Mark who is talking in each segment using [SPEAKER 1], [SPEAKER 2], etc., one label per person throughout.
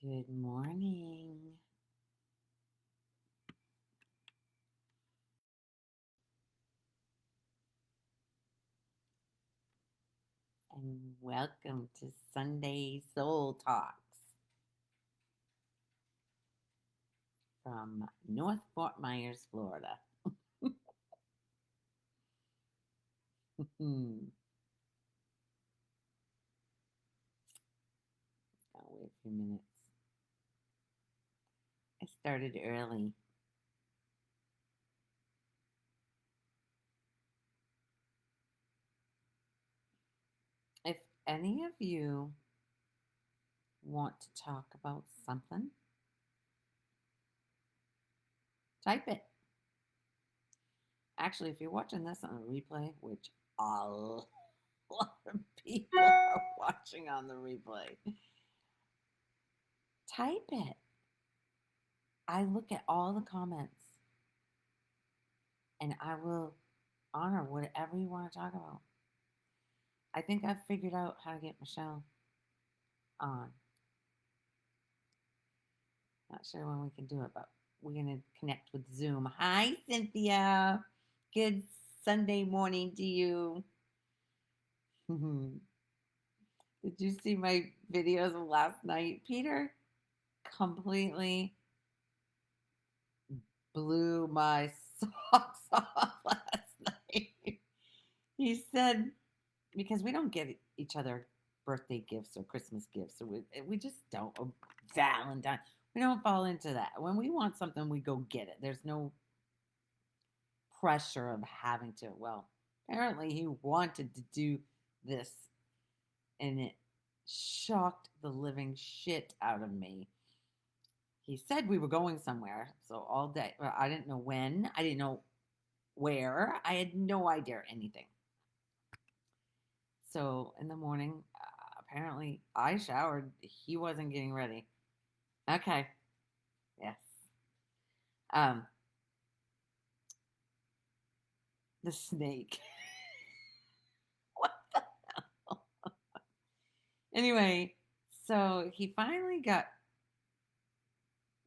[SPEAKER 1] Good morning and welcome to Sunday Soul Talks from North Fort Myers, Florida. I'll wait a few minutes. I started early. If any of you want to talk about something, type it. Actually, if you're watching this on a replay, which a lot of people are watching on the replay, type it. I look at all the comments and I will honor whatever you want to talk about. I think I've figured out how to get Michelle on. Not sure when we can do it, but we're going to connect with Zoom. Hi, Cynthia. Good Sunday morning to you. Did you see my videos of last night? Peter completely blew my socks off last night. He said, because we don't get each other birthday gifts or Christmas gifts, or we just don't. Or Valentine, we don't fall into that. When we want something, we go get it. There's no pressure of having to. Well, apparently he wanted to do this, and it shocked the living shit out of me. He said we were going somewhere, so all day. Well, I didn't know when. I didn't know where. I had no idea anything. So in the morning, apparently I showered. He wasn't getting ready. Okay. Yes. Um, the snake. What the hell? Anyway, so he finally got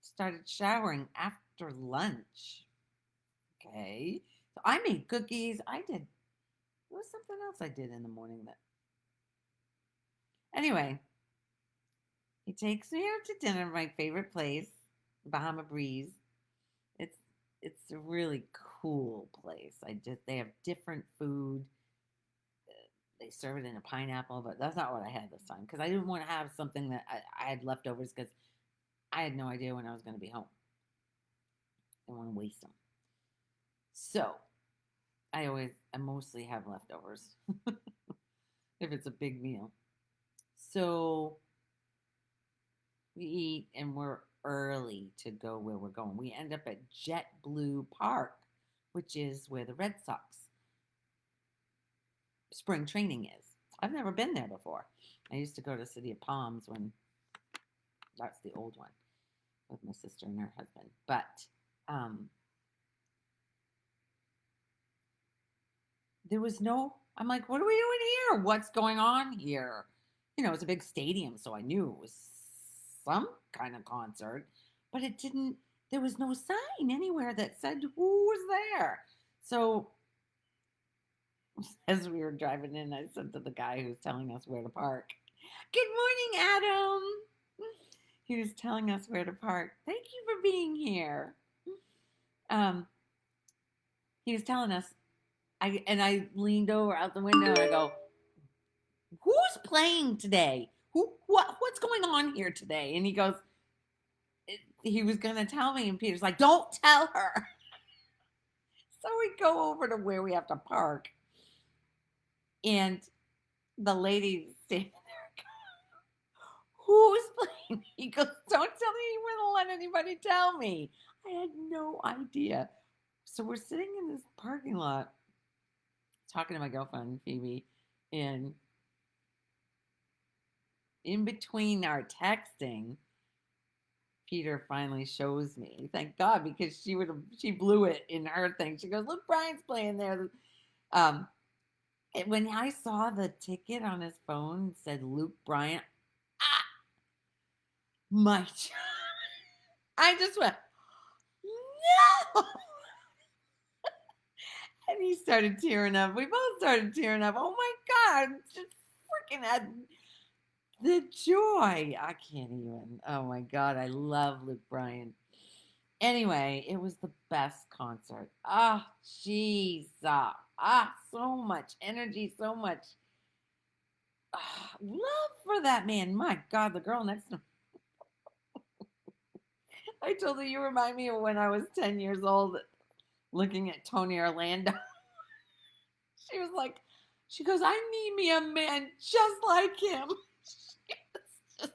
[SPEAKER 1] started showering after lunch. Okay. So I made cookies. I did. There was something else I did in the morning that. Anyway, he takes me out to dinner, my favorite place, Bahama Breeze. It's it's a really cool place. They have different food. They serve it in a pineapple, but that's not what I had this time because I didn't want to have something that I had leftovers because I had no idea when I was going to be home. I didn't want to waste them. So I mostly have leftovers if it's a big meal. So we eat and we're early to go where we're going. We end up at JetBlue Park, which is where the Red Sox spring training is. I've never been there before. I used to go to City of Palms when that's the old one with my sister and her husband. But um, there was no, I'm like, what are we doing here? What's going on here? It's a big stadium, so I knew it was some kind of concert, but there was no sign anywhere that said who was there. So as we were driving in, I said to the guy who was telling us where to park, "Good morning, Adam." He was telling us where to park. Thank you for being here. Um, he was telling us, I leaned over out the window and I go, "Who's playing today? What's going on here today?" And he goes, he was gonna tell me, and Peter's like, "Don't tell her." So we go over to where we have to park, and the lady standing there, "Who's playing?" He goes, "Don't tell me you wouldn't let anybody tell me." I had no idea. So we're sitting in this parking lot talking to my girlfriend, Phoebe, and in between our texting, Peter finally shows me. Thank God, because she blew it in her thing. She goes, "Look, Brian's playing there." Um, when I saw the ticket on his phone said Luke Bryant, ah, My I just went, no. And he started tearing up. We both started tearing up. Oh my God. Just freaking had the joy. I can't even. Oh my God. I love Luke Bryan. Anyway, it was the best concert. Ah, jeez. So much energy, so much love for that man. My God, the girl next to him. I told her you remind me of when I was 10 years old looking at Tony Orlando. She was like, she goes, I need me a man just like him. Just...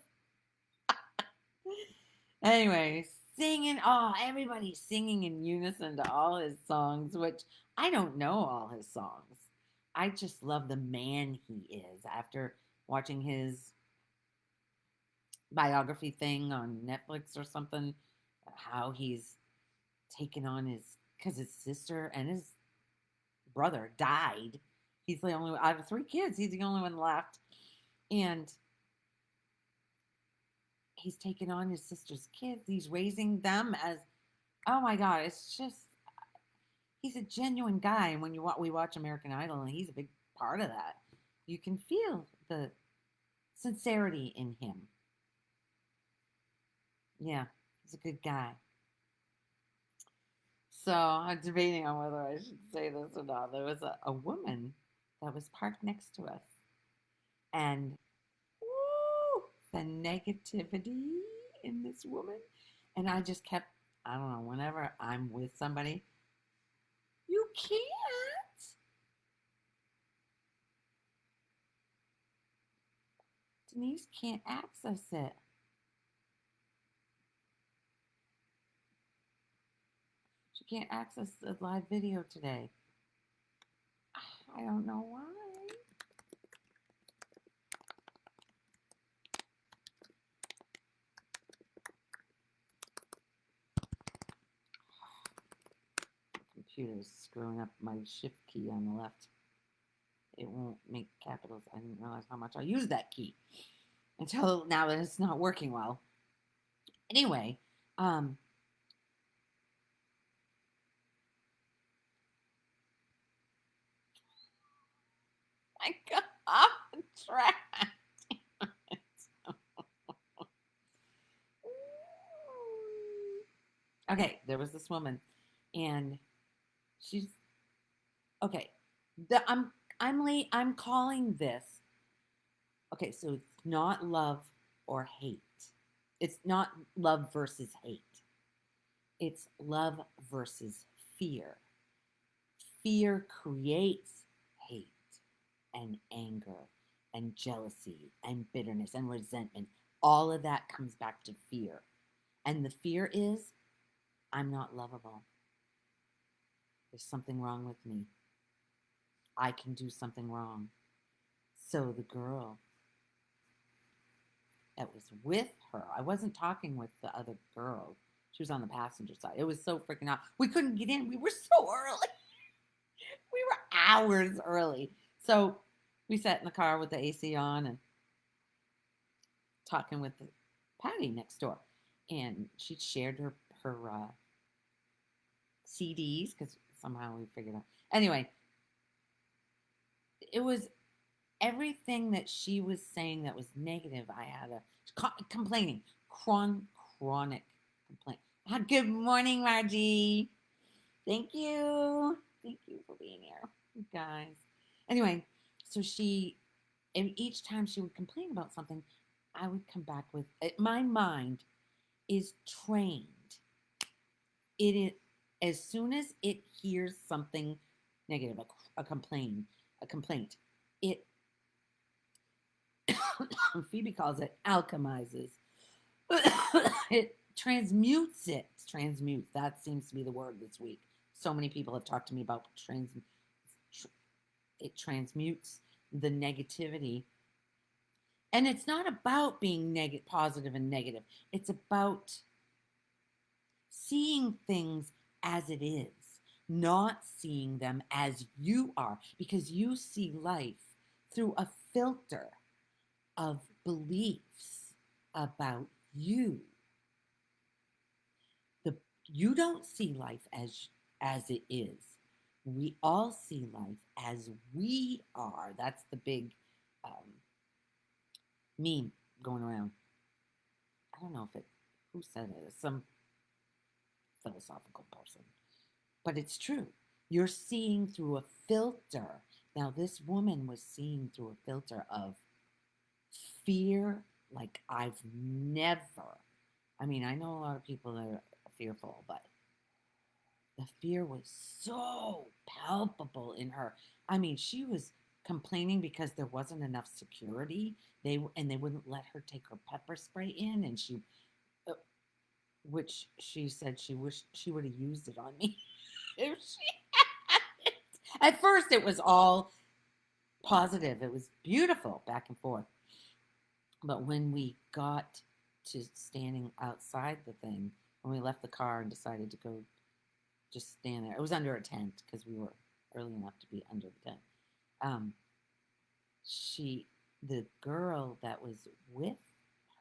[SPEAKER 1] Anyway, singing. Oh, everybody's singing in unison to all his songs, which I don't know all his songs. I just love the man he is after watching his biography thing on Netflix or something, how he's taken on because his sister and his brother died. He's the only out of three kids. He's the only one left, and he's taken on his sister's kids. He's raising them as, oh my God, it's just he's a genuine guy. And when we watch American Idol, and he's a big part of that, you can feel the sincerity in him. Yeah, he's a good guy. So I'm debating on whether I should say this or not. There was a woman that was parked next to us, and woo, the negativity in this woman. And I just kept, I don't know, whenever I'm with somebody, you can't. Denise can't access it. She can't access the live video today. I don't know why. Computer's screwing up my shift key on the left. It won't make capitals. I didn't realize how much I use that key until now that it's not working well. Anyway, I got off the track. Okay, there was this woman, and she's okay. I'm late. I'm calling this. Okay, so it's not love or hate. It's not love versus hate. It's love versus fear. Fear creates hate and anger and jealousy and bitterness and resentment. All of that comes back to fear. And the fear is I'm not lovable. There's something wrong with me. I can do something wrong. So the girl that was with her, I wasn't talking with the other girl. She was on the passenger side. It was so freaking hot. We couldn't get in. We were so early. We were hours early. So we sat in the car with the AC on and talking with Patty next door. And she shared her CDs because somehow we figured out. Anyway, it was everything that she was saying that was negative. I had a complaining, chronic complaint. Good morning, Margie. Thank you. Thank you for being here, you guys. Anyway, so and each time she would complain about something, I would come back with my mind is trained. It is as soon as it hears something negative, a complaint, it Phoebe calls it alchemizes. It transmutes it. Transmutes. That seems to be the word this week. So many people have talked to me about it transmutes the negativity. And it's not about being positive and negative. It's about seeing things as it is, not seeing them as you are, because you see life through a filter of beliefs about you, the you don't see life as it is. We all see life as we are. That's the big um, meme going around. I don't know if it who said it. Some philosophical person, but it's true. You're seeing through a filter. Now, this woman was seeing through a filter of fear like I've never. I mean, I know a lot of people that are fearful, but the fear was so palpable in her. I mean, she was complaining because there wasn't enough security. They wouldn't let her take her pepper spray in, and uh, which she said she wished she would have used it on me if she had it. At first, it was all positive. It was beautiful back and forth. But when we got to standing outside the thing, when we left the car and decided to go just stand there, it was under a tent because we were early enough to be under the tent. Um, she, the girl that was with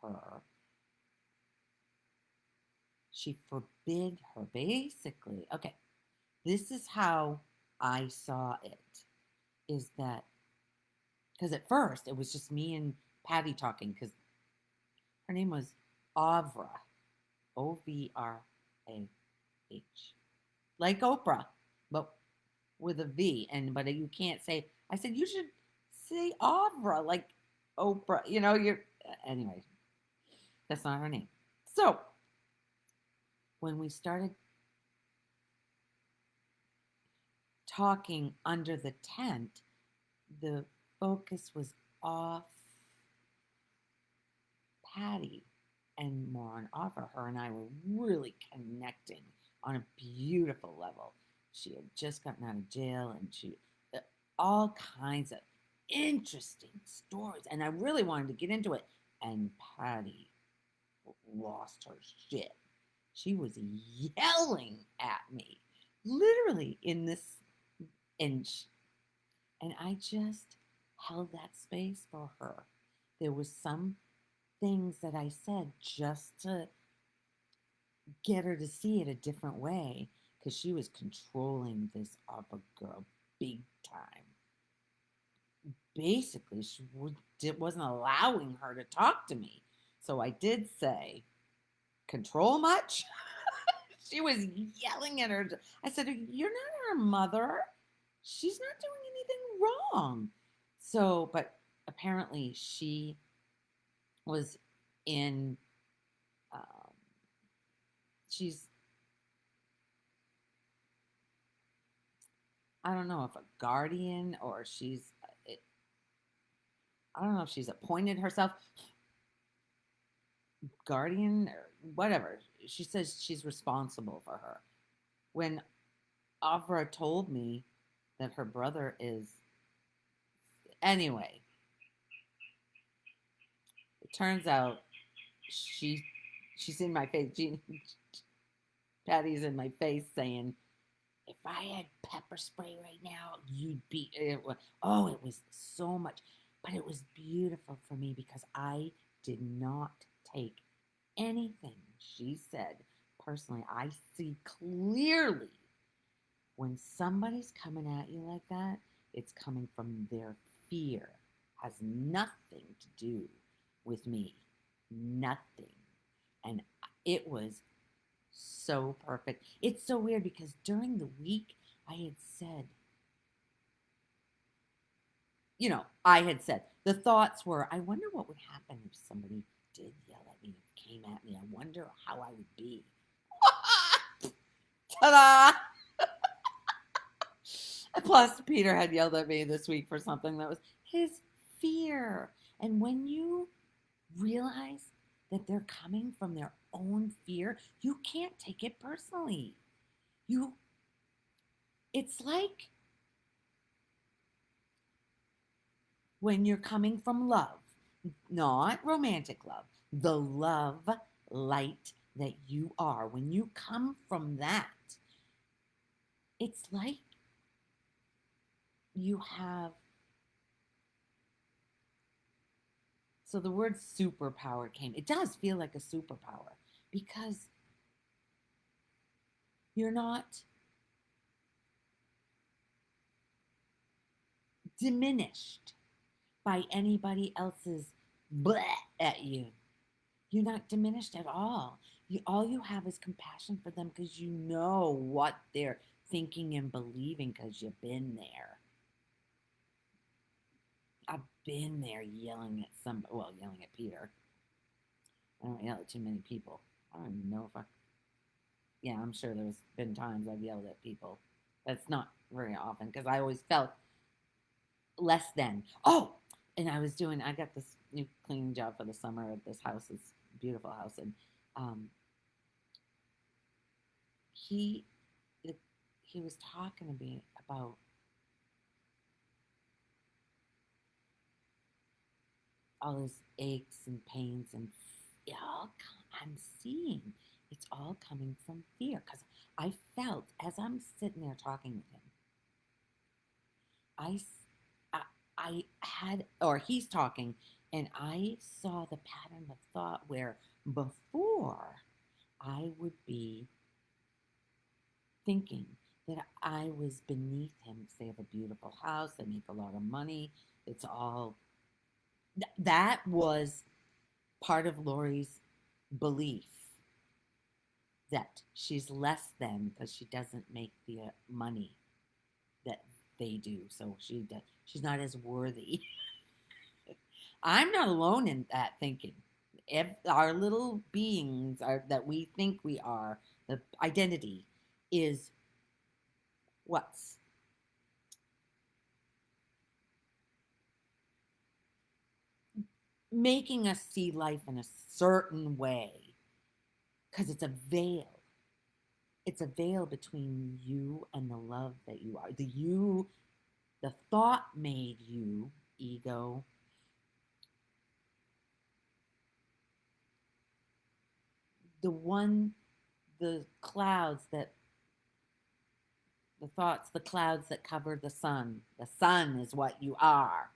[SPEAKER 1] her, she forbid her basically. Okay, this is how I saw it. Is that because at first it was just me and Patty talking because her name was Avra, Ovrah, like Oprah, but with a V. And but you can't say. I said you should say Avra like Oprah. You know you're anyway. That's not her name. So when we started talking under the tent, the focus was off Patty and more on Offer. Her and I were really connecting on a beautiful level. She had just gotten out of jail and uh, all kinds of interesting stories. And I really wanted to get into it. And Patty lost her shit. She was yelling at me, literally in this inch. And I just held that space for her. There was some things that I said just to get her to see it a different way because she was controlling this other girl big time. Basically, wasn't allowing her to talk to me. So I did say, control much? She was yelling at her. I said, you're not her mother. She's not doing anything wrong. So, but apparently she was in, um, she's, I don't know if a guardian or I don't know if she's appointed herself guardian or whatever. She says she's responsible for her. When Avra told me that her brother is, anyway, it turns out she she's in my face. Patty's in my face saying, if I had pepper spray right now, you'd be. It was so much. But it was beautiful for me because I did not take anything she said personally. I see clearly when somebody's coming at you like that, it's coming from their fear. Has nothing to do with me. Nothing. And it was so perfect. It's so weird because during the week, I had said, I had said, the thoughts were, I wonder what would happen if somebody did yell at me, came at me. I wonder how I would be. Ta-da! Plus, Peter had yelled at me this week for something that was his fear. And when you realize that they're coming from their own fear, you can't take it personally. It's like when you're coming from love, not romantic love, the love light that you are. When you come from that, it's like you have So the word superpower came. It does feel like a superpower because you're not diminished by anybody else's bleh at you. You're not diminished at all. All you have is compassion for them because you know what they're thinking and believing because you've been there. I've been there yelling at yelling at Peter. I don't yell at too many people. I don't even know if I, yeah, I'm sure there's been times I've yelled at people. That's not very often because I always felt less than. Oh, and I got this new cleaning job for the summer at this house, this beautiful house, and um, he he was talking to me about all his aches and pains and I'm seeing it's all coming from fear because I felt as I'm sitting there talking with him, I, I, I had, or he's talking, and I saw the pattern of thought where before I would be thinking that I was beneath him because they have a beautiful house, they make a lot of money. It's all that was part of Lori's belief that she's less than because she doesn't make the money that they do. So she's not as worthy. I'm not alone in that thinking. If our little beings are that we think we are, the identity is what's making us see life in a certain way because it's a veil. It's a veil between you and the love that you are. The thought made you, ego, the one, the clouds that, the thoughts, the clouds that cover the sun. The sun is what you are.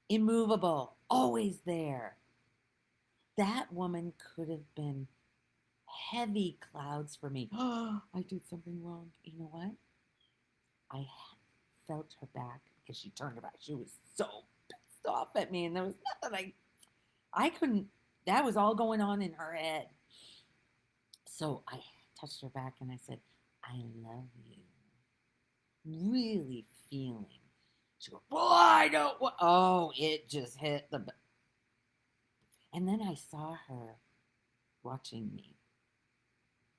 [SPEAKER 1] Immovable, always there. That woman could have been heavy clouds for me. Oh, I did something wrong. You know what? I felt her back because she turned her back. She was so pissed off at me, and there was nothing I couldn't. That was all going on in her head. So I touched her back and I said, "I love you." Really feeling. She goes, "Well, I don't." Oh, it just hit the. And then I saw her watching me.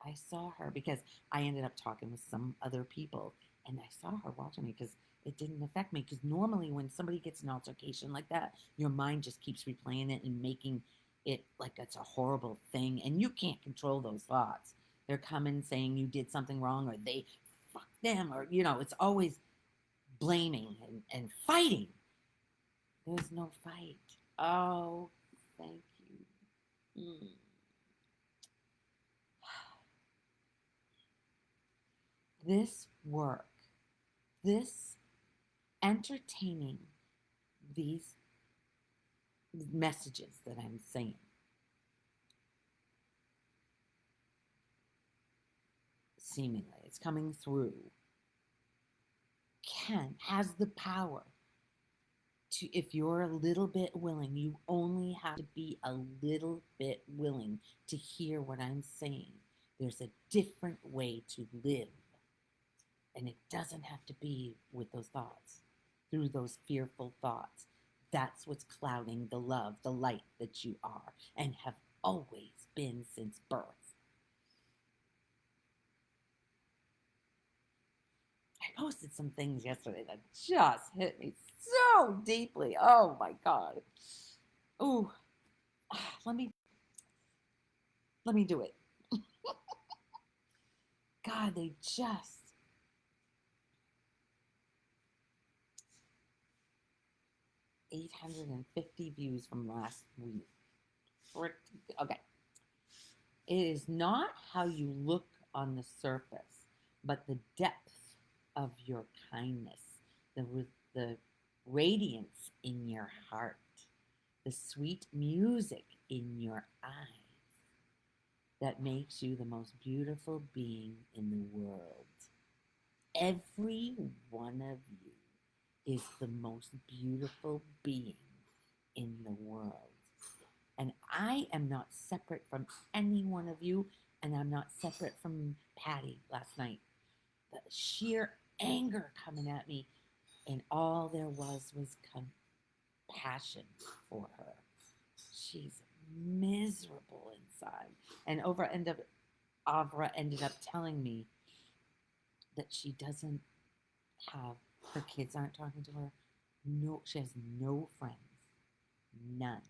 [SPEAKER 1] I saw her because I ended up talking with some other people, and I saw her watching me because it didn't affect me. Because normally, when somebody gets an altercation like that, your mind just keeps replaying it and making it like it's a horrible thing, and you can't control those thoughts. They're coming saying you did something wrong, or they fuck them, or it's always blaming and fighting. There's no fight. Oh, thank you. Mm. This work, this entertaining these messages that I'm saying, seemingly, it's coming through, has the power to, if you're a little bit willing, you only have to be a little bit willing to hear what I'm saying. There's a different way to live. And it doesn't have to be with those thoughts, through those fearful thoughts. That's what's clouding the love, the light that you are and have always been since birth. I posted some things yesterday that just hit me so deeply. Oh my God. Ooh, let me do it. God, they just 850 views from last week. Okay. It is not how you look on the surface, but the depth of your kindness, the radiance in your heart. the sweet music in your eyes that makes you the most beautiful being in the world. Every one of you is the most beautiful being in the world. And I am not separate from any one of you, and I'm not separate from Patty last night. The sheer anger coming at me, and all there was compassion for her. She's miserable inside. And Avra ended up telling me that she doesn't have, her kids aren't talking to her. No, she has no friends. None.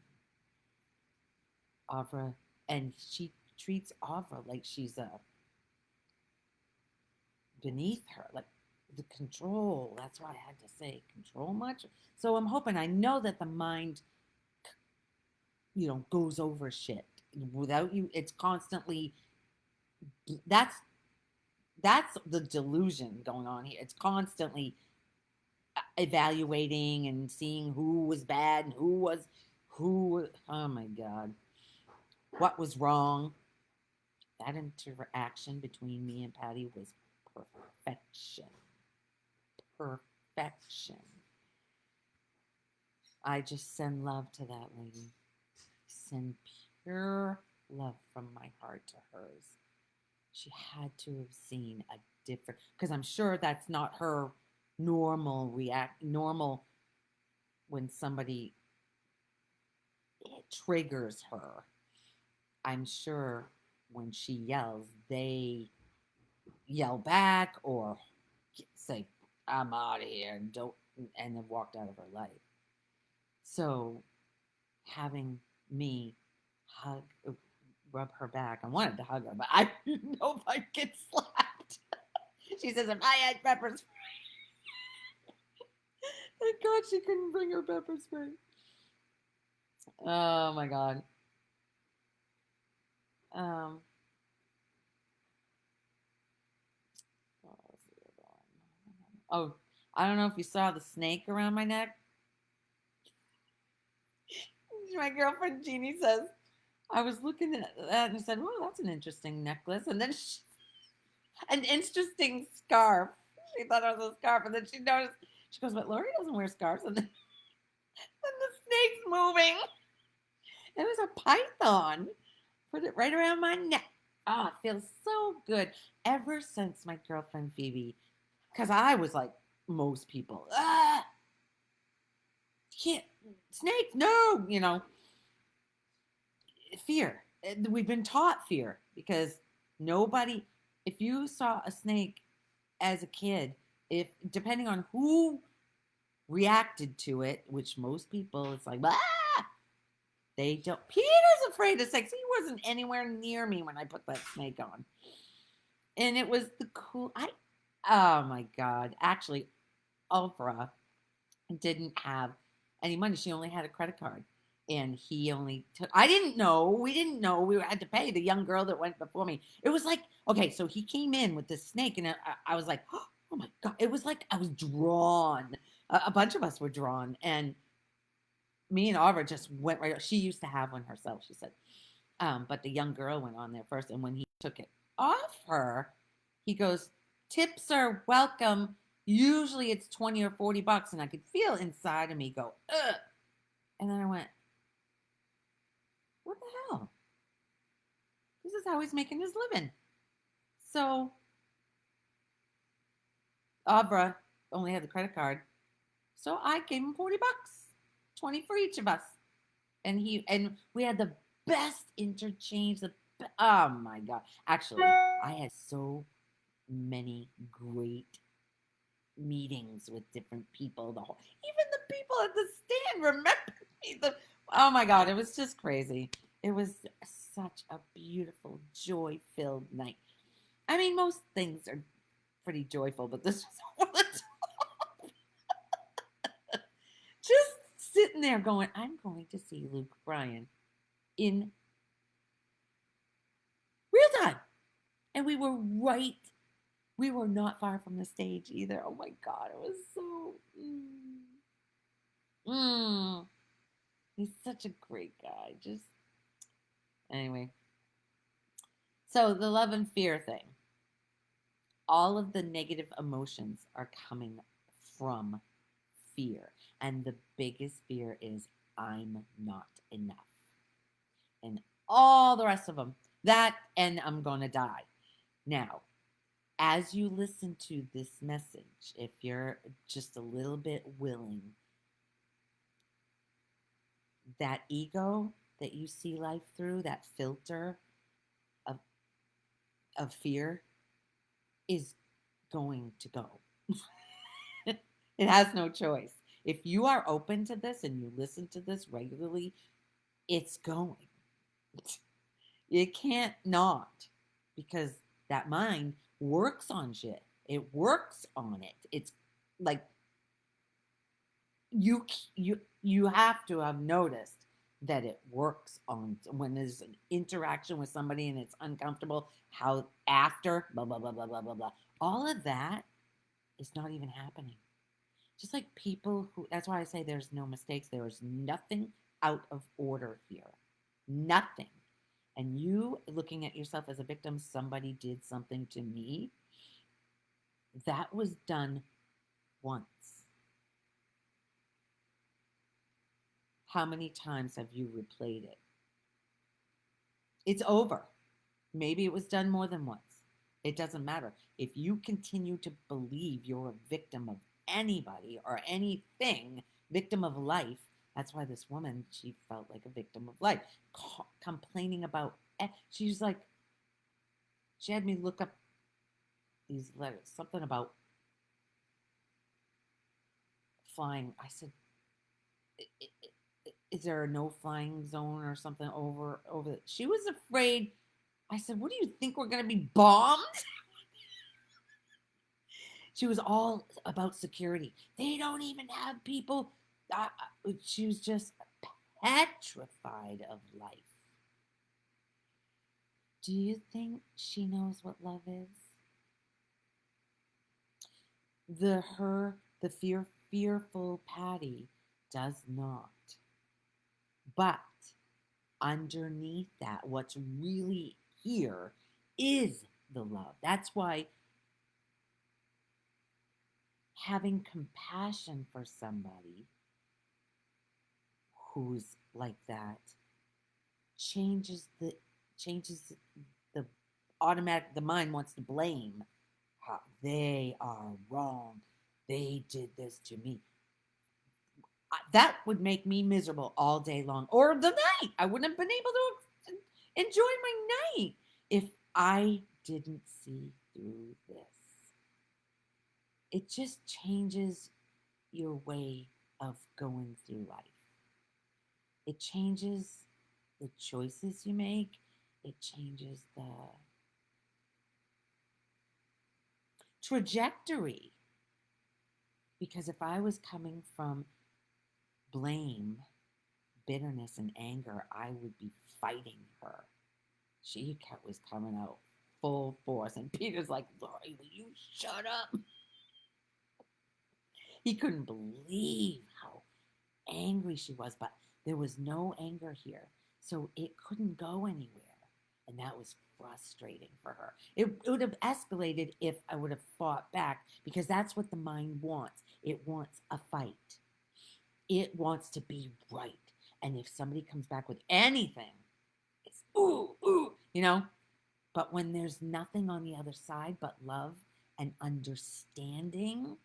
[SPEAKER 1] Avra, and she treats Avra like she's a beneath her, like the control. That's why I had to say control much. So I'm hoping, I know that the mind, goes over shit without you. It's constantly, that's the delusion going on here. It's constantly evaluating and seeing who was bad and who. Oh my God, what was wrong. That interaction between me and Patty was perfection. Perfection. I just send love to that lady. Send pure love from my heart to hers. She had to have seen a different, because I'm sure that's not her normal when somebody, it triggers her. I'm sure when she yells, they yell back or say, "I'm out of here," and have walked out of her life. So having me hug, rub her back, I wanted to hug her, but I didn't know if I'd get slapped. She says, if I had pepper spray. Thank God she couldn't bring her pepper spray. Oh my God. Um, oh, I don't know if you saw the snake around my neck. My girlfriend Jeannie says, I was looking at that and said, "Oh, that's an interesting necklace." And then an interesting scarf. She thought it was a scarf, and then she noticed. She goes, "But Lori doesn't wear scarves." And then the snake's moving. It was a python. Put it right around my neck. Oh, it feels so good. Ever since my girlfriend Phoebe, because I was like most people, can't snake, no, fear. We've been taught fear because nobody. If you saw a snake as a kid, if depending on who reacted to it, which most people, it's like, they don't. Peter's afraid of snakes. He wasn't anywhere near me when I put that snake on, and it was the cool. Oh my God! Actually, Oprah didn't have any money. She only had a credit card, and he only took. I didn't know. We didn't know we had to pay the young girl that went before me. It was like, okay, so he came in with this snake, and I was like, oh my God! It was like I was drawn. A bunch of us were drawn, and me and Audra just went right. She used to have one herself, she said. But the young girl went on there first, and when he took it off her, he goes, "Tips are welcome. Usually it's 20 or 40 bucks." And I could feel inside of me go, ugh. And then I went, what the hell? This is how he's making his living. So Abra only had the credit card. So I gave him 40 bucks, 20 for each of us. And we had the best interchange. Oh my God. Actually, I had so many great meetings with different people. Even the people at the stand remembered me. Oh my God, it was just crazy. It was such a beautiful, joy-filled night. I mean, most things are pretty joyful, but this was over the top. Just sitting there going, I'm going to see Luke Bryan in real time. And we were not far from the stage either. Oh my God, it was so. He's such a great guy. Just anyway. So the love and fear thing. All of the negative emotions are coming from fear. And the biggest fear is I'm not enough. And all the rest of them, that and I'm going to die. Now, as you listen to this message, if you're just a little bit willing, that ego that you see life through, that filter of, of fear, is going to go. It has no choice. If you are open to this and you listen to this regularly, it's going. It can't not, because that mind works on shit. It works on it. It's like you have to have noticed that it works on when there's an interaction with somebody and it's uncomfortable, how after blah blah blah blah blah blah blah, all of that is not even happening. Just like people who, that's why I say there's no mistakes. There is nothing out of order here. Nothing. And you looking at yourself as a victim, somebody did something to me, that was done once. How many times have you replayed it? It's over. Maybe it was done more than once. It doesn't matter. If you continue to believe you're a victim of anybody or anything, victim of life, that's why this woman, she felt like a victim of life, complaining about, she was like, she had me look up these letters, something about flying. I said, is there a no flying zone or something over? She was afraid. I said, what do you think, we're going to be bombed? She was all about security. They don't even have people. She was just petrified of life. Do you think she knows what love is? The fearful Patty does not. But underneath that, what's really here is the love. That's why having compassion for somebody who's like that changes the automatic, the mind wants to blame. How they are wrong. They did this to me. That would make me miserable all day long, or the night. I wouldn't have been able to enjoy my night if I didn't see through this. It just changes your way of going through life. It changes the choices you make. It changes the trajectory. Because if I was coming from blame, bitterness, and anger, I would be fighting her. She was coming out full force. And Peter's like, Lori, will you shut up? He couldn't believe how angry she was, but there was no anger here. So it couldn't go anywhere. And that was frustrating for her. It would have escalated if I would have fought back, because that's what the mind wants. It wants a fight. It wants to be right. And if somebody comes back with anything, it's ooh, ooh, But when there's nothing on the other side but love and understanding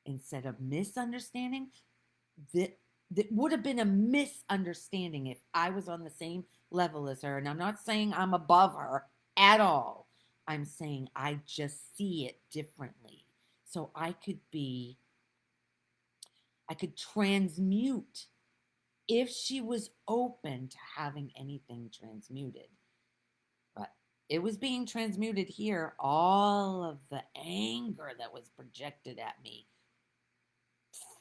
[SPEAKER 1] instead of misunderstanding, that would have been a misunderstanding if I was on the same level as her. And I'm not saying I'm above her at all. I'm saying I just see it differently. So I could transmute if she was open to having anything transmuted. But it was being transmuted here. All of the anger that was projected at me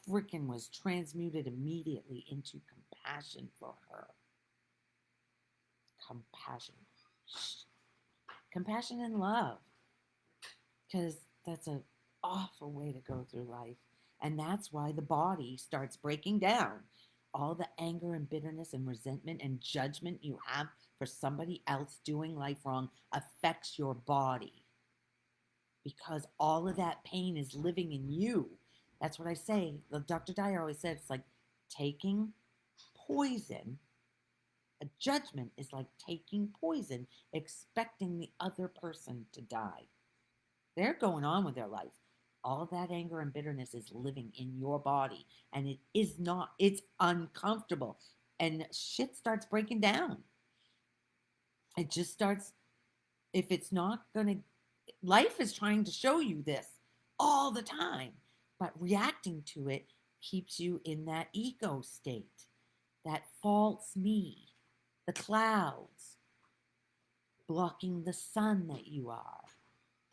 [SPEAKER 1] freaking was transmuted immediately into compassion for her. Compassion and love. Because that's an awful way to go through life. And that's why the body starts breaking down. all the anger and bitterness and resentment and judgment you have for somebody else doing life wrong affects your body, because all of that pain is living in you. That's what I say. Dr. Dyer always said it's like taking poison. A judgment is like taking poison, expecting the other person to die. They're going on with their life. All of that anger and bitterness is living in your body, and it is not, it's uncomfortable. And shit starts breaking down. It just starts, if it's not going to, life is trying to show you this all the time, but reacting to it keeps you in that ego state, that false me, the clouds blocking the sun that you are,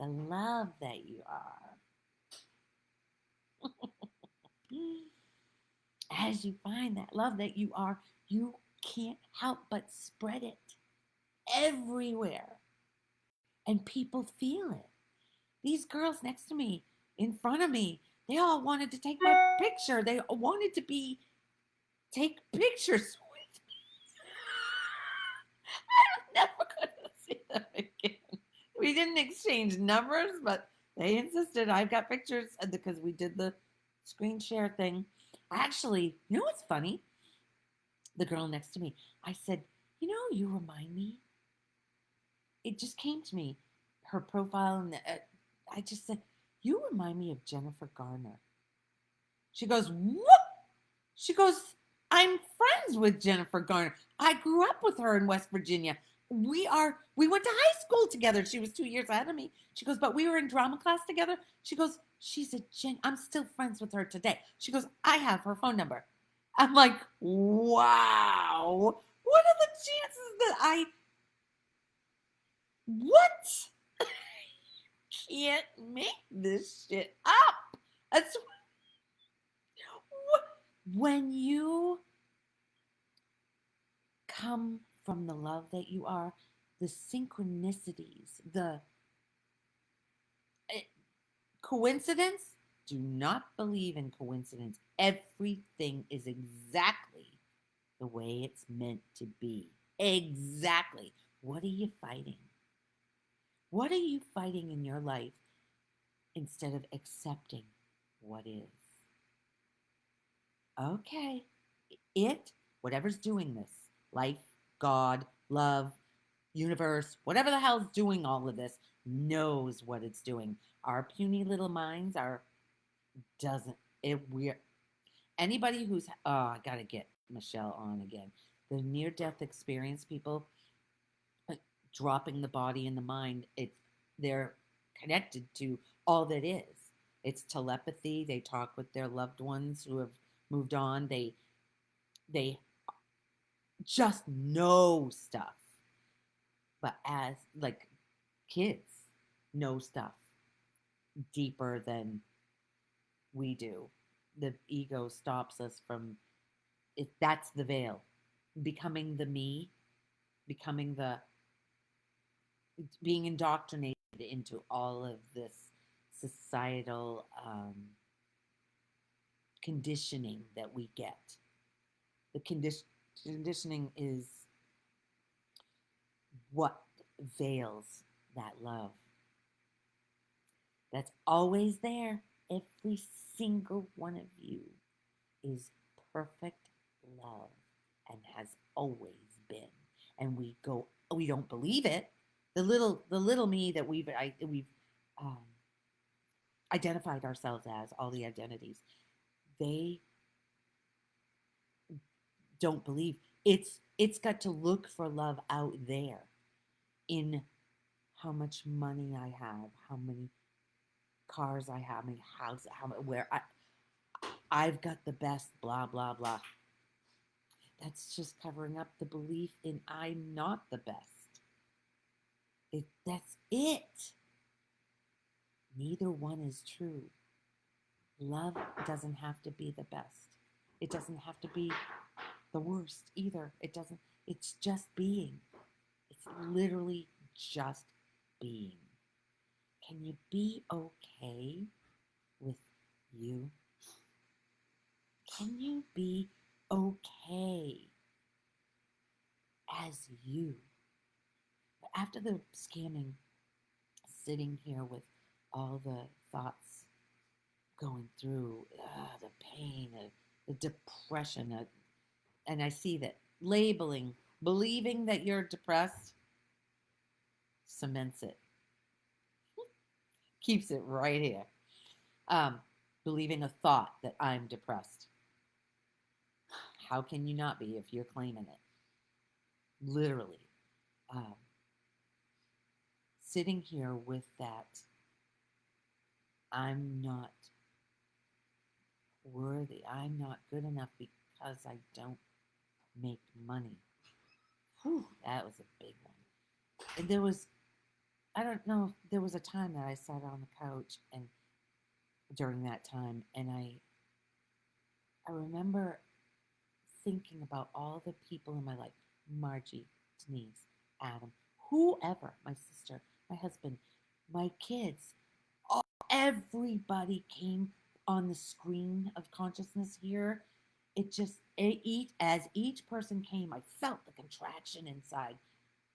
[SPEAKER 1] the love that you are. As you find that love that you are, you can't help but spread it everywhere. And people feel it. These girls next to me, in front of me, they all wanted to take my picture. They wanted to take pictures with me. I'm never going to see them again. We didn't exchange numbers, but they insisted. I've got pictures because we did the screen share thing. Actually, you know what's funny? The girl next to me, I said, you remind me. It just came to me, her profile, and I just said, you remind me of Jennifer Garner. She goes, what? She goes, I'm friends with Jennifer Garner. I grew up with her in West Virginia. We went to high school together. She was 2 years ahead of me. She goes, but we were in drama class together. She goes, I'm still friends with her today. She goes, I have her phone number. I'm like, wow. What are the chances that what? Can't make this shit up. That's when you come from the love that you are, the synchronicities, the coincidence. Do not believe in coincidence. Everything is exactly the way it's meant to be. Exactly. What are you fighting? What are you fighting in your life instead of accepting what is? Okay, whatever's doing this, life, God, love, universe, whatever the hell's doing all of this, knows what it's doing. Our puny little minds doesn't, we're, anybody who's, I gotta get Michelle on again. The near-death experience people, dropping the body and the mind, they're connected to all that is. It's telepathy. They talk with their loved ones who have moved on. They just know stuff. But as like kids know stuff deeper than we do. The ego stops us from it. That's the veil. Becoming the me, becoming being indoctrinated into all of this societal conditioning that we get. The conditioning is what veils that love. That's always there. Every single one of you is perfect love and has always been. And we don't believe it. The little me that we've um, identified ourselves as, all the identities, they don't believe. It's got to look for love out there in how much money I have, how many cars I have, how many houses, where I've got the best, blah blah blah. That's just covering up the belief in I'm not the best. That's it. Neither one is true. Love doesn't have to be the best. It doesn't have to be the worst either. It's just being. It's literally just being. Can you be okay with you? Can you be okay as you. But after the scamming, sitting here with all the thoughts going through, the pain, the depression, and I see that labeling, believing that you're depressed, cements it, keeps it right here. Um, Believing a thought that I'm depressed. How can you not be if you're claiming it? Literally. Um, Sitting here with that, I'm not worthy. I'm not good enough because I don't make money. Whew, that was a big one. And there was, I don't know, there was a time that I sat on the couch and during that time, and I remember thinking about all the people in my life, Margie, Denise, Adam, whoever, my sister, my husband, my kids, all, everybody came on the screen of consciousness here. As each person came, I felt the contraction inside,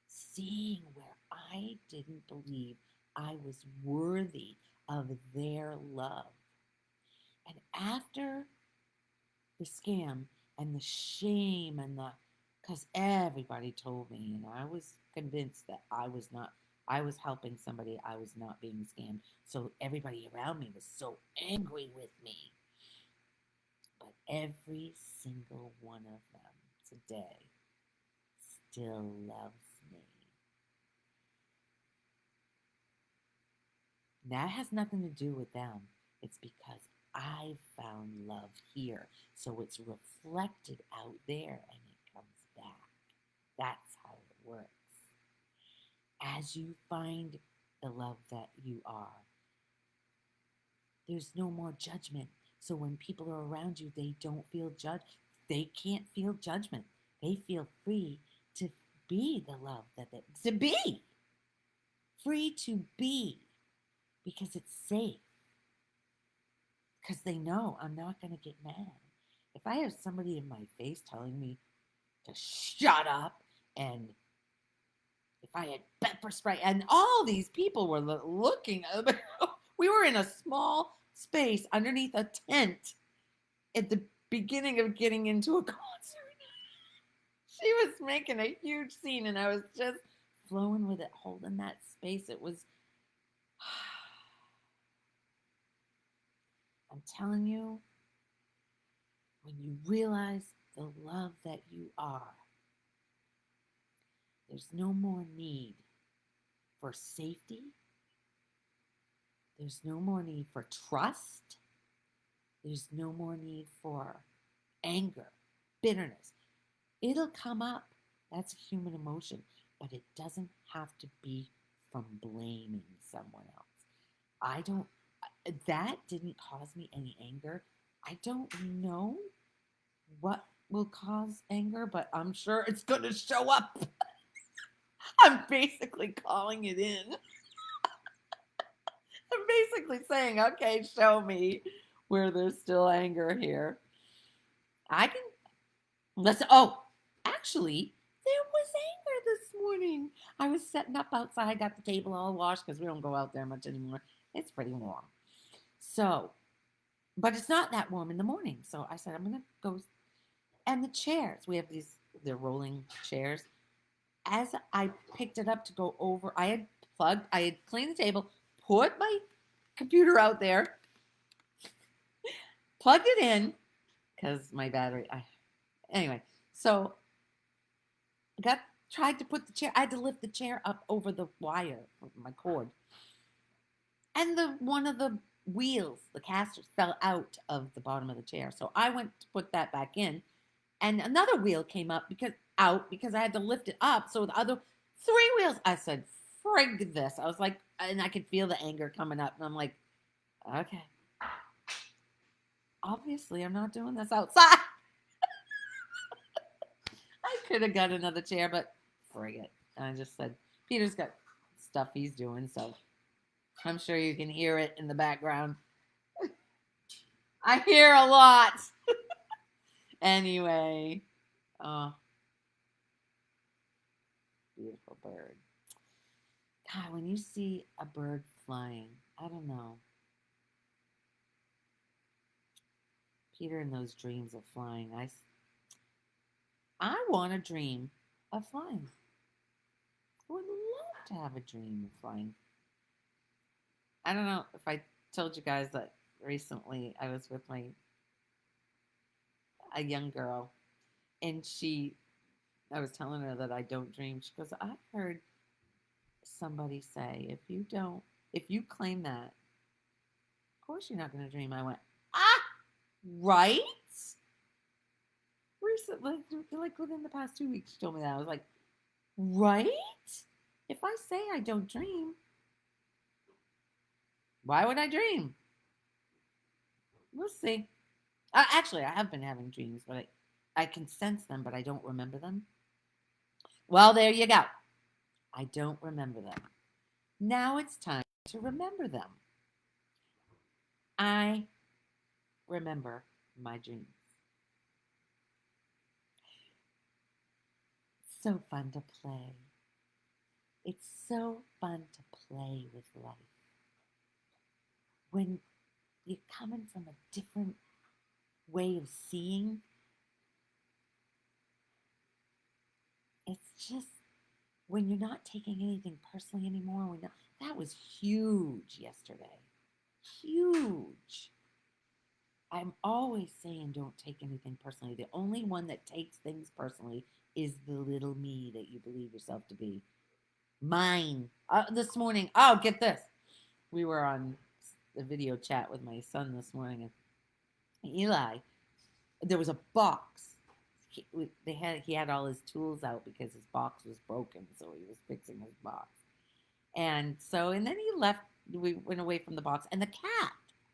[SPEAKER 1] seeing where I didn't believe I was worthy of their love. And after the scam and the shame and because everybody told me, and I was convinced that I was helping somebody, I was not being scammed. So everybody around me was so angry with me. But every single one of them today still loves me. That has nothing to do with them. It's because I found love here. So it's reflected out there and it comes back. That's how it works. As you find the love that you are, there's no more judgment. So when people are around you, they don't feel judged. They can't feel judgment. They feel free to be the love to be. Free to be because it's safe. Because they know I'm not going to get mad. If I have somebody in my face telling me to shut up, and if I had pepper spray, and all these people were looking, we were in a small space underneath a tent at the beginning of getting into a concert. She was making a huge scene, and I was just flowing with it, holding that space. It was, I'm telling you, when you realize the love that you are, there's no more need for safety. There's no more need for trust. There's no more need for anger, bitterness. It'll come up. That's a human emotion, but it doesn't have to be from blaming someone else. That didn't cause me any anger. I don't know what will cause anger, but I'm sure it's going to show up. I'm basically calling it in. I'm basically saying, okay, show me where there's still anger here. I can listen. Oh, actually, there was anger this morning. I was setting up outside, got the table all washed because we don't go out there much anymore. It's pretty warm. So, but it's not that warm in the morning. So I said, I'm going to go. And the chairs, we have they're rolling chairs. As I picked it up to go over, I had cleaned the table, put my computer out there, plugged it in, because my battery, anyway, so tried to put the chair, I had to lift the chair up over the wire of my cord. And one of the wheels, the casters, fell out of the bottom of the chair. So I went to put that back in, and another wheel came up because I had to lift it up. So the other 3 wheels, I said, frig this. I was like, and I could feel the anger coming up. And I'm like, okay. Obviously, I'm not doing this outside. I could have got another chair, but frig it. And I just said, Peter's got stuff he's doing, so I'm sure you can hear it in the background. I hear a lot. Anyway, oh, beautiful bird. God, when you see a bird flying, I don't know. Peter and those dreams of flying. I want a dream of flying. I would love to have a dream of flying. I don't know if I told you guys that recently I was with a young girl, and I was telling her that I don't dream. She goes, I heard somebody say if you claim that, of course you're not going to dream. I went, ah, right? Recently, like within the past 2 weeks, she told me that. I was like, right? If I say I don't dream, why would I dream? We'll see. Actually, I have been having dreams, but I can sense them, but I don't remember them. Well, there you go. I don't remember them. Now it's time to remember them. I remember my dreams. So fun to play. It's so fun to play with life. When you're coming from a different way of seeing, it's just when you're not taking anything personally anymore. That was huge yesterday. Huge. I'm always saying don't take anything personally. The only one that takes things personally is the little me that you believe yourself to be. Mine. This morning, oh, get this. We were on a video chat with my son this morning, and Eli, there was a box. He had all his tools out because his box was broken, so he was fixing his box. And then he left. We went away from the box, and the cat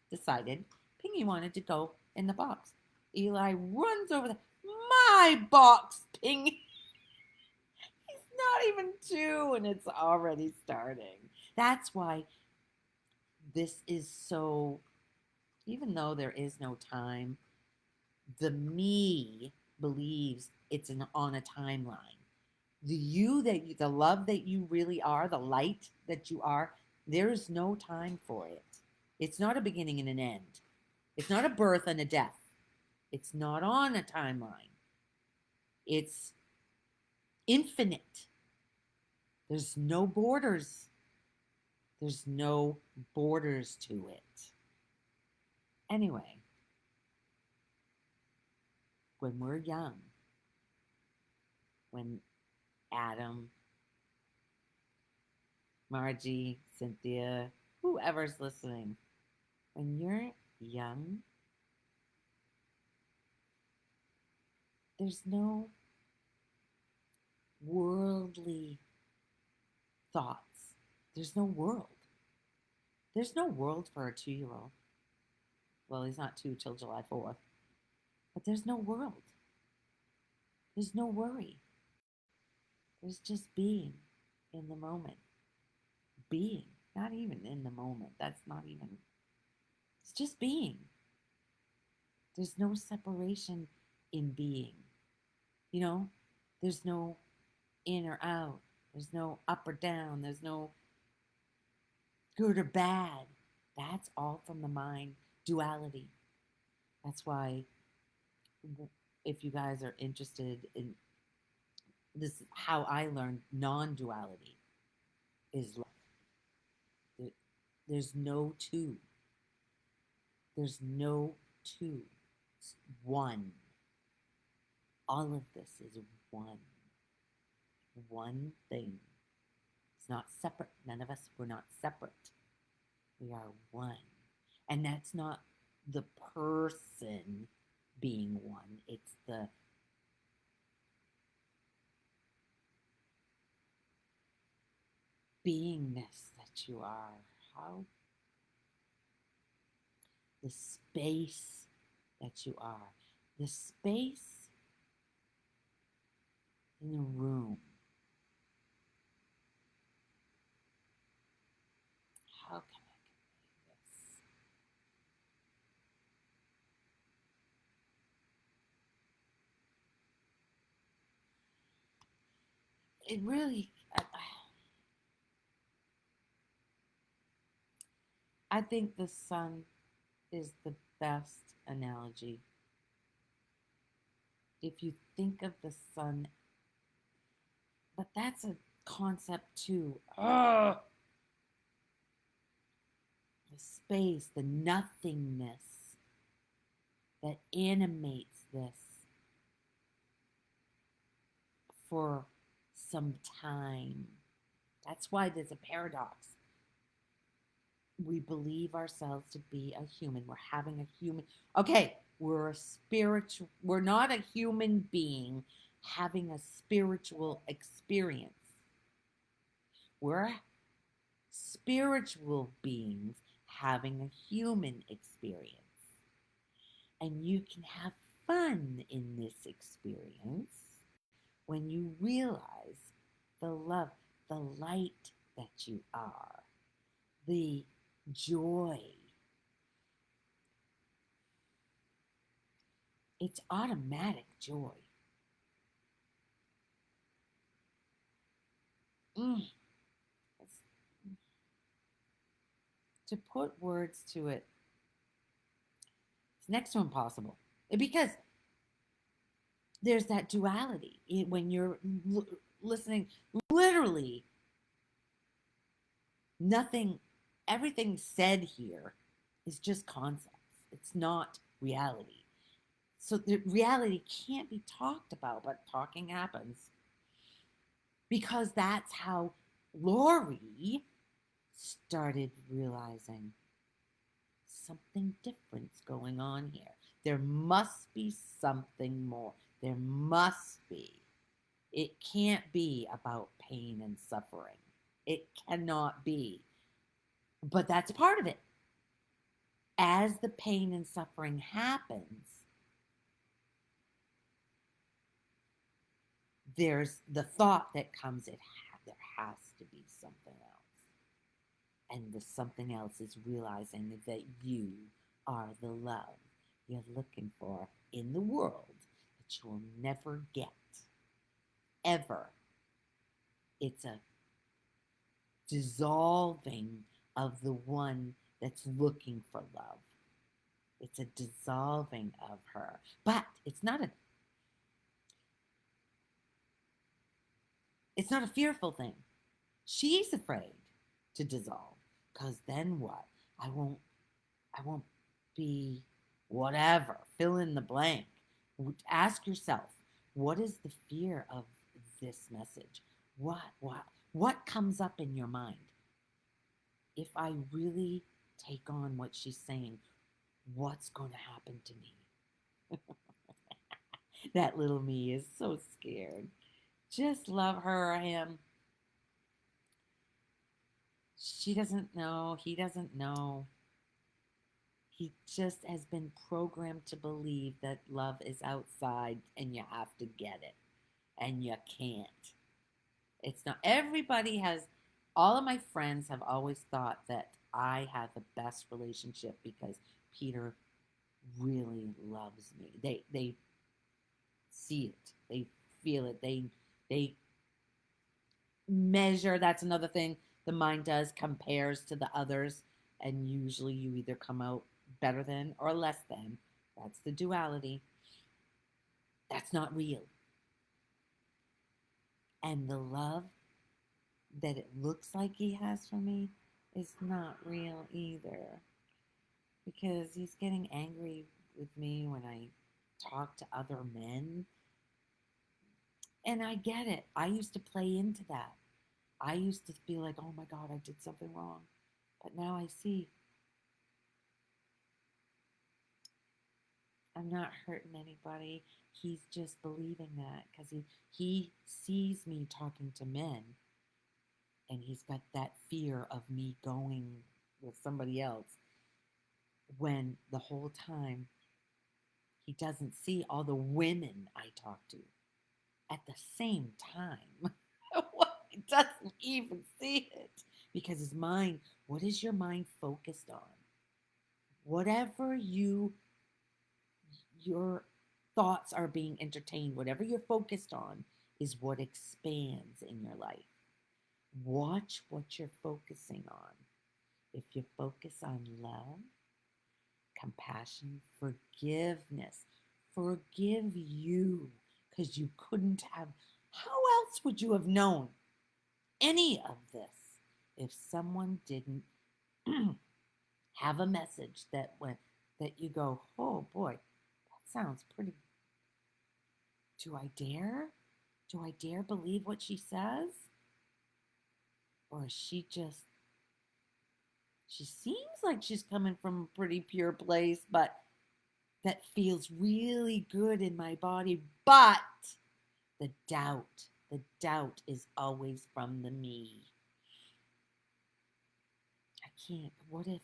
[SPEAKER 1] decided Pingy wanted to go in the box. Eli runs over my box, Pingy. He's not even 2, and it's already starting. That's why this is so. Even though there is no time, the me believes it's on a timeline. The love that you really are, the light that you are, there's no time for it. It's not a beginning and an end. It's not a birth and a death. It's not on a timeline. It's infinite. There's no borders. There's no borders to it. Anyway, when we're young, when Adam, Margie, Cynthia, whoever's listening, when you're young, there's no worldly thoughts. There's no world. There's no world for a 2-year-old. Well, he's not 2 till July 4th. But there's no world. There's no worry. There's just being in the moment. Being, not even in the moment. That's not even, it's just being. There's no separation in being. You know, there's no in or out. There's no up or down. There's no good or bad. That's all from the mind. Duality. That's why, if you guys are interested in this, how I learned non-duality is there's no two. There's no two. It's one. All of this is one. One thing. It's not separate. None of us, we're not separate. We are one. And that's not the person being one. It's the beingness that you are. How? The space that you are. The space in a room. How can I convey this? it really, I think the sun is the best analogy. If you think of the sun, but that's a concept too. Ugh. The space, the nothingness that animates this for some time. That's why there's a paradox. We believe ourselves to be a human. We're having a human. Okay, we're a spiritual. We're not a human being having a spiritual experience. We're spiritual beings having a human experience. And you can have fun in this experience when you realize the love, the light that you are, the joy. It's automatic joy. Mm. To put words to it, it's next to impossible because there's that duality when you're listening. Literally, nothing, everything said here is just concepts. It's not reality. So the reality can't be talked about, but talking happens because that's how Lori started realizing something different's going on here. There must be something more. There must be. It can't be about pain and suffering. It cannot be. But that's part of it. As the pain and suffering happens, there's the thought that comes, there has to be something else. And the something else is realizing that you are the love you're looking for in the world that you will never get. Ever. It's a dissolving of the one that's looking for love. It's a dissolving of her. But it's not a fearful thing. She's afraid to dissolve. Because then what? I won't be whatever. Fill in the blank. Ask yourself, what is the fear of this message? What comes up in your mind? If I really take on what she's saying, what's going to happen to me? That little me is so scared. Just love her or him. She doesn't know. He doesn't know. He just has been programmed to believe that love is outside and you have to get it. And you can't. It's not. Everybody has, all of my friends have always thought that I have the best relationship because Peter really loves me. They see it. They feel it. They measure. That's another thing the mind does, compares to the others, and usually you either come out better than or less than. That's the duality. That's not real. And the love that it looks like he has for me is not real either. Because he's getting angry with me when I talk to other men. And I get it. I used to play into that. I used to feel like, oh my God, I did something wrong. But now I see I'm not hurting anybody. He's just believing that because he sees me talking to men and he's got that fear of me going with somebody else when the whole time he doesn't see all the women I talk to at the same time. He doesn't even see it because his mind, what is your mind focused on? Whatever your thoughts are being entertained, whatever you're focused on is what expands in your life. Watch what you're focusing on. If you focus on love, compassion, forgiveness, forgive you because you couldn't have. How else would you have known any of this if someone didn't have a message that went that you go, oh boy, that sounds pretty. Do I dare? Do I dare believe what she says? Or is she seems like she's coming from a pretty pure place, but that feels really good in my body. But the doubt is always from the me. I can't, what if,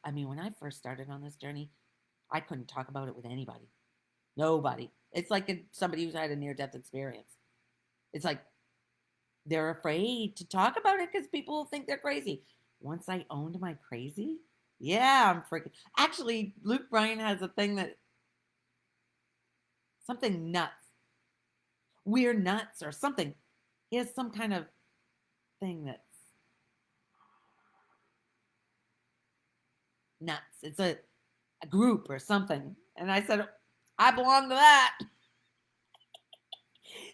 [SPEAKER 1] I mean, when I first started on this journey, I couldn't talk about it with anybody. Nobody. It's like somebody who's had a near death experience. It's like they're afraid to talk about it because people will think they're crazy. Once I owned my crazy, yeah, I'm freaking. Actually, Luke Bryan has a thing that something nuts, we're nuts or something. He has some kind of thing that's nuts. It's a group or something. And I said, I belong to that.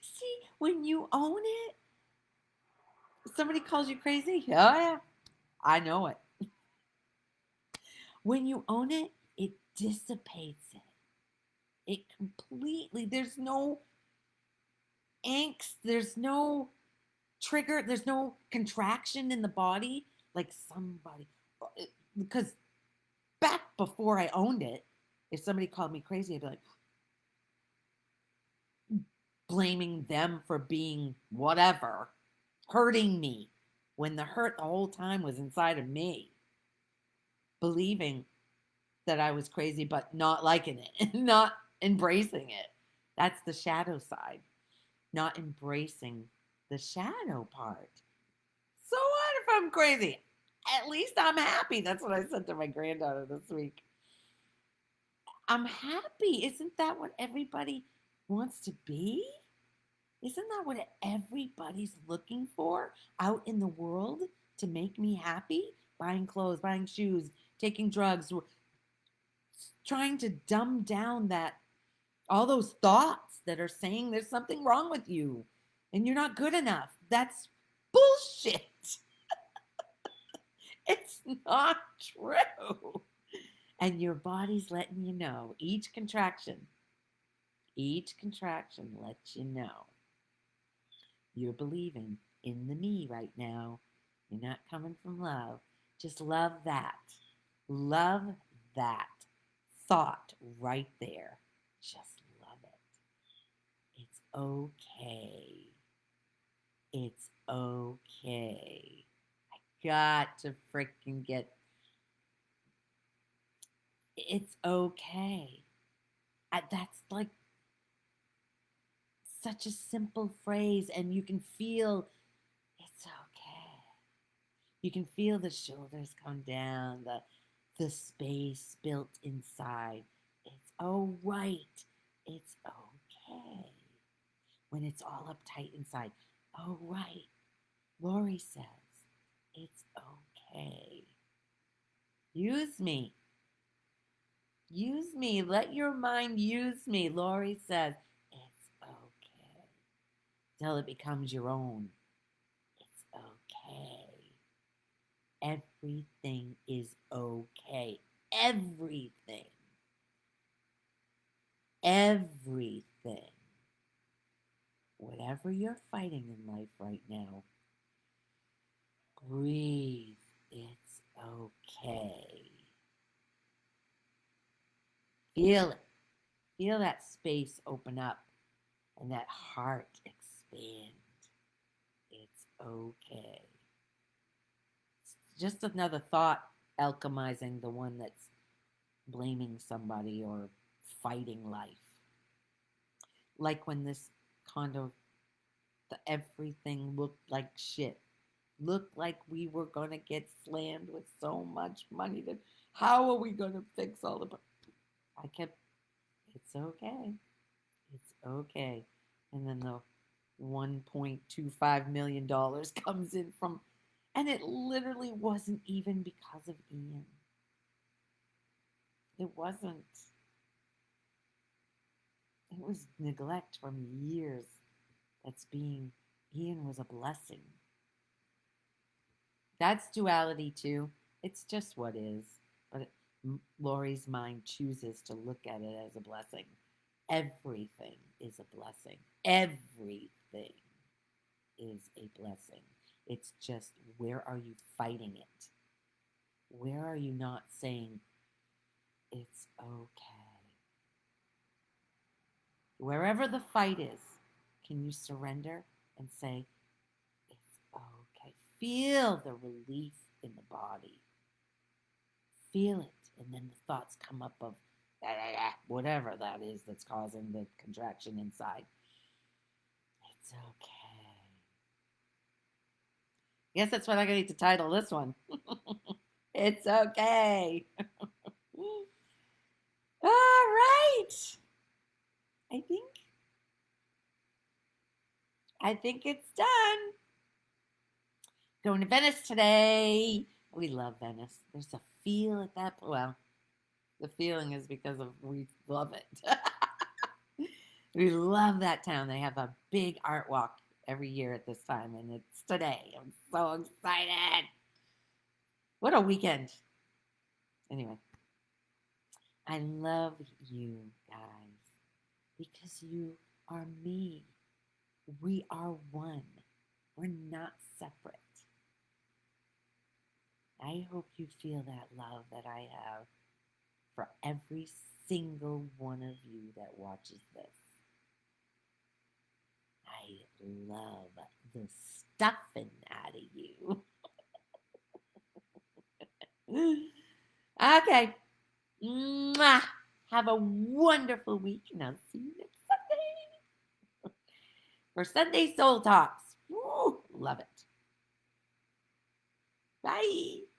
[SPEAKER 1] See, when you own it, somebody calls you crazy. Oh, yeah, I know it. When you own it, it dissipates it. It completely, there's no angst, there's no trigger, there's no contraction in the body like somebody. Because back before I owned it, if somebody called me crazy, I'd be like, blaming them for being whatever, hurting me, when the hurt the whole time was inside of me, believing that I was crazy, but not liking it and not embracing it. That's the shadow side, not embracing the shadow part. So what if I'm crazy? At least I'm happy. That's what I said to my granddaughter this week. I'm happy. Isn't that what everybody wants to be? Isn't that what everybody's looking for out in the world to make me happy? Buying clothes, buying shoes, taking drugs, trying to dumb down that all those thoughts that are saying there's something wrong with you and you're not good enough. That's bullshit. It's not true. And your body's letting you know. Each contraction lets you know you're believing in the me right now. You're not coming from love. Just love that. Love that thought right there. Just love it. It's okay. It's okay. I got to freaking get. It's okay. That's like such a simple phrase, and you can feel it's okay. You can feel the shoulders come down, the space built inside. It's all right. It's okay. When it's all uptight inside, all right. Lori says, it's okay. Use me. Use me. Let your mind use me. Lori says, it's okay. Till it becomes your own. It's okay. Everything is okay. Everything. Everything. Whatever you're fighting in life right now, breathe. It's okay. Feel it. Feel that space open up and that heart expand. It's okay. It's just another thought alchemizing the one that's blaming somebody or fighting life. Like when this condo, everything looked like shit. Looked like we were going to get slammed with so much money that how are we going to fix all the. I kept, it's okay. It's okay. And then the $1.25 million comes in from, and it literally wasn't even because of Ian. It wasn't. It was neglect from years. Ian was a blessing. That's duality too. It's just what is. But Lori's mind chooses to look at it as a blessing. Everything is a blessing. Everything is a blessing. It's just, where are you fighting it? Where are you not saying it's okay? Wherever the fight is, can you surrender and say it's okay? Feel the relief in the body. Feel it. And then the thoughts come up of whatever that is that's causing the contraction inside. It's okay. Guess that's what I need to title this one. It's okay. All right. I think it's done. Going to Venice today. We love Venice. There's a feel at that. Well, the feeling is because of we love it. We love that town. They have a big art walk every year at this time, and it's today. I'm so excited. What a weekend. Anyway, I love you guys because you are me. We are one. We're not separate. I hope you feel that love that I have for every single one of you that watches this. I love the stuffing out of you. Okay. Mwah. Have a wonderful week, and I'll see you next Sunday for Sunday Soul Talks. Woo, love it. Bye.